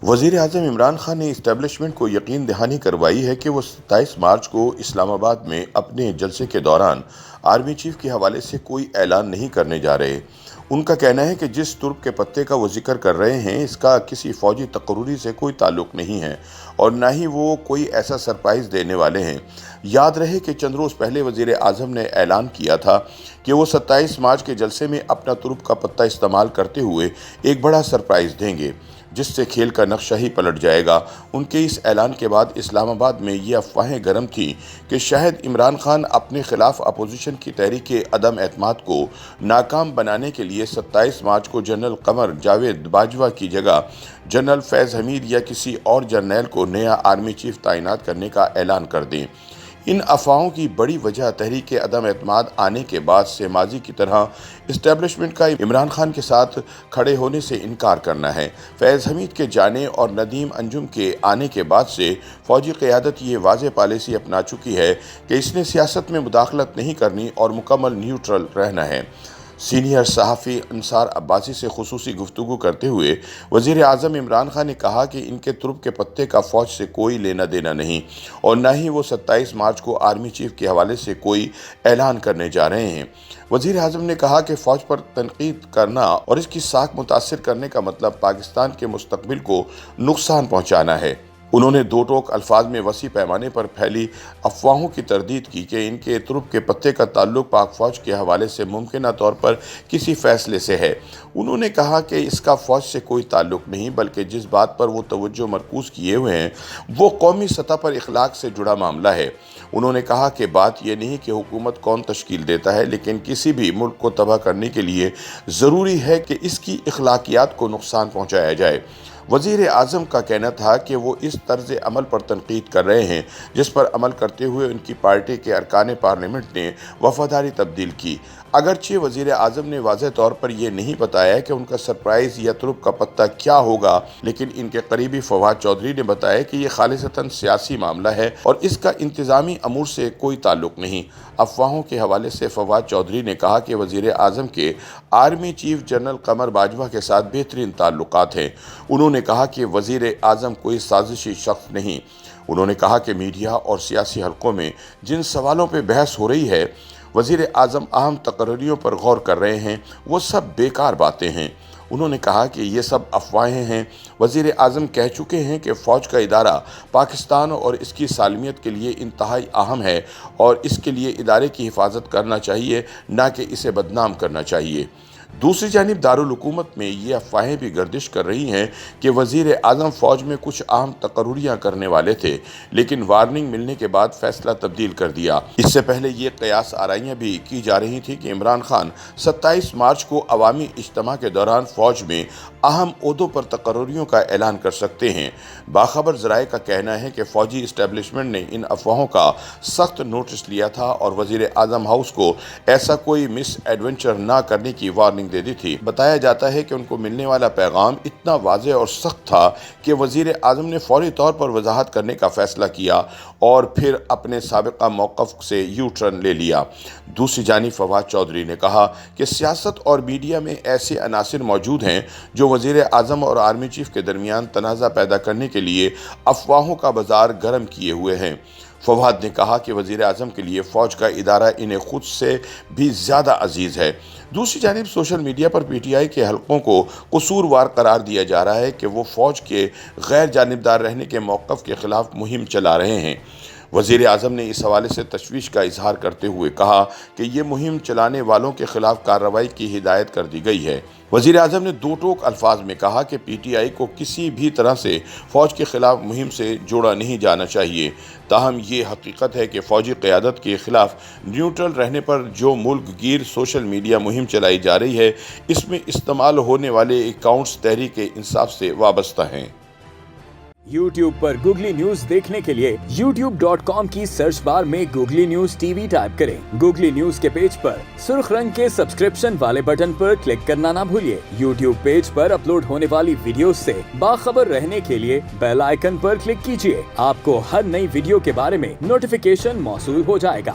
وزیر اعظم عمران خان نے اسٹیبلشمنٹ کو یقین دہانی کروائی ہے کہ وہ 27 مارچ کو اسلام آباد میں اپنے جلسے کے دوران آرمی چیف کے حوالے سے کوئی اعلان نہیں کرنے جا رہے۔ ان کا کہنا ہے کہ جس ترک کے پتے کا وہ ذکر کر رہے ہیں اس کا کسی فوجی تقرری سے کوئی تعلق نہیں ہے اور نہ ہی وہ کوئی ایسا سرپرائز دینے والے ہیں۔ یاد رہے کہ چند روز پہلے وزیر اعظم نے اعلان کیا تھا کہ وہ 27 مارچ کے جلسے میں اپنا ترک کا پتہ استعمال کرتے ہوئے ایک بڑا سرپرائز دیں گے جس سے کھیل کا نقشہ ہی پلٹ جائے گا۔ ان کے اس اعلان کے بعد اسلام آباد میں یہ افواہیں گرم تھیں کہ شاید عمران خان اپنے خلاف اپوزیشن کی تحریک عدم اعتماد کو ناکام بنانے کے لیے 27 مارچ کو جنرل قمر جاوید باجوہ کی جگہ جنرل فیض حمید یا کسی اور جرنیل کو نیا آرمی چیف تعینات کرنے کا اعلان کر دیں۔ ان افواہوں کی بڑی وجہ تحریک عدم اعتماد آنے کے بعد سے ماضی کی طرح اسٹیبلشمنٹ کا عمران خان کے ساتھ کھڑے ہونے سے انکار کرنا ہے۔ فیض حمید کے جانے اور ندیم انجم کے آنے کے بعد سے فوجی قیادت یہ واضح پالیسی اپنا چکی ہے کہ اس نے سیاست میں مداخلت نہیں کرنی اور مکمل نیوٹرل رہنا ہے۔ سینئر صحافی انصار عباسی سے خصوصی گفتگو کرتے ہوئے وزیر اعظم عمران خان نے کہا کہ ان کے ترک کے پتے کا فوج سے کوئی لینا دینا نہیں اور نہ ہی وہ 27 مارچ کو آرمی چیف کے حوالے سے کوئی اعلان کرنے جا رہے ہیں۔ وزیر اعظم نے کہا کہ فوج پر تنقید کرنا اور اس کی ساکھ متاثر کرنے کا مطلب پاکستان کے مستقبل کو نقصان پہنچانا ہے۔ انہوں نے دو ٹوک الفاظ میں وسیع پیمانے پر پھیلی افواہوں کی تردید کی کہ ان کے ترک کے پتے کا تعلق پاک فوج کے حوالے سے ممکنہ طور پر کسی فیصلے سے ہے۔ انہوں نے کہا کہ اس کا فوج سے کوئی تعلق نہیں بلکہ جس بات پر وہ توجہ مرکوز کیے ہوئے ہیں وہ قومی سطح پر اخلاق سے جڑا معاملہ ہے۔ انہوں نے کہا کہ بات یہ نہیں کہ حکومت کون تشکیل دیتا ہے لیکن کسی بھی ملک کو تباہ کرنے کے لیے ضروری ہے کہ اس کی اخلاقیات کو نقصان پہنچایا جائے۔ وزیر اعظم کا کہنا تھا کہ وہ اس طرز عمل پر تنقید کر رہے ہیں جس پر عمل کرتے ہوئے ان کی پارٹی کے ارکان پارلیمنٹ نے وفاداری تبدیل کی۔ اگرچہ وزیر اعظم نے واضح طور پر یہ نہیں بتایا کہ ان کا سرپرائز یا ترک کا پتہ کیا ہوگا، لیکن ان کے قریبی فواد چودھری نے بتایا کہ یہ خالصتاً سیاسی معاملہ ہے اور اس کا انتظامی امور سے کوئی تعلق نہیں۔ افواہوں کے حوالے سے فواد چودھری نے کہا کہ وزیر اعظم کے army chief general Qamar Bajwa کے ساتھ بہترین تعلقات ہیں۔ انہوں نے کہا کہ وزیر اعظم کوئی سازشی شخص نہیں۔ انہوں نے کہا کہ میڈیا اور سیاسی حلقوں میں جن سوالوں پہ بحث ہو رہی ہے وزیر اعظم اہم تقرریوں پر غور کر رہے ہیں وہ سب بیکار باتیں ہیں۔ انہوں نے کہا کہ یہ سب افواہیں ہیں۔ وزیر اعظم کہہ چکے ہیں کہ فوج کا ادارہ پاکستان اور اس کی سالمیت کے لیے انتہائی اہم ہے اور اس کے لیے ادارے کی حفاظت کرنا چاہیے نہ کہ اسے بدنام کرنا چاہیے۔ دوسری جانب دارالحکومت میں یہ افواہیں بھی گردش کر رہی ہیں کہ وزیر اعظم فوج میں کچھ اہم تقرریاں کرنے والے تھے لیکن وارننگ ملنے کے بعد فیصلہ تبدیل کر دیا۔ اس سے پہلے یہ قیاس آرائیاں بھی کی جا رہی تھی کہ عمران خان 27 مارچ کو عوامی اجتماع کے دوران فوج میں اہم عہدوں پر تقرریوں کا اعلان کر سکتے ہیں۔ باخبر ذرائع کا کہنا ہے کہ فوجی اسٹیبلشمنٹ نے ان افواہوں کا سخت نوٹس لیا تھا اور وزیر اعظم ہاؤس کو ایسا کوئی مس ایڈونچر نہ کرنے کی وارننگ دے دی تھی۔ بتایا جاتا ہے کہ ان کو ملنے والا پیغام اتنا واضح اور سخت تھا کہ وزیر اعظم نے فوری طور پر وضاحت کرنے کا فیصلہ کیا اور پھر اپنے سابقہ موقف سے یو ٹرن لے لیا۔ دوسری جانب فواد چودھری نے کہا کہ سیاست اور میڈیا میں ایسے عناصر موجود ہیں جو وزیر اعظم اور آرمی چیف کے درمیان تنازع پیدا کرنے کے لیے افواہوں کا بازار گرم کیے ہوئے ہیں۔ فواد نے کہا کہ وزیر اعظم کے لیے فوج کا ادارہ انہیں خود سے بھی زیادہ عزیز ہے۔ دوسری جانب social media per P T I کے حلقوں کو قصوروار قرار دیا جا رہا ہے کہ وہ فوج کے غیر جانبدار رہنے کے موقف کے خلاف مہم چلا رہے ہیں۔ وزیر اعظم نے اس حوالے سے تشویش کا اظہار کرتے ہوئے کہا کہ یہ مہم چلانے والوں کے خلاف کارروائی کی ہدایت کر دی گئی ہے۔ وزیر اعظم نے دو ٹوک الفاظ میں کہا کہ پی ٹی آئی کو کسی بھی طرح سے فوج کے خلاف مہم سے جوڑا نہیں جانا چاہیے۔ تاہم یہ حقیقت ہے کہ فوجی قیادت کے خلاف نیوٹرل رہنے پر جو ملک گیر سوشل میڈیا مہم چلائی جا رہی ہے اس میں استعمال ہونے والے اکاؤنٹس تحریک انصاف سے وابستہ ہیں۔ YouTube پر گوگلی نیوز دیکھنے کے لیے youtube.com کی سرچ بار میں googly news T V type کریں۔ گوگلی نیوز کے پیج پر سرخ رنگ کے سبسکرپشن والے بٹن پر کلک کرنا نہ بھولیے۔ YouTube پیج پر اپلوڈ ہونے والی ویڈیوز سے باخبر رہنے کے لیے بیل آئیکن پر کلک کیجیے۔ آپ کو ہر نئی ویڈیو کے بارے میں نوٹیفیکیشن موصول ہو جائے گا۔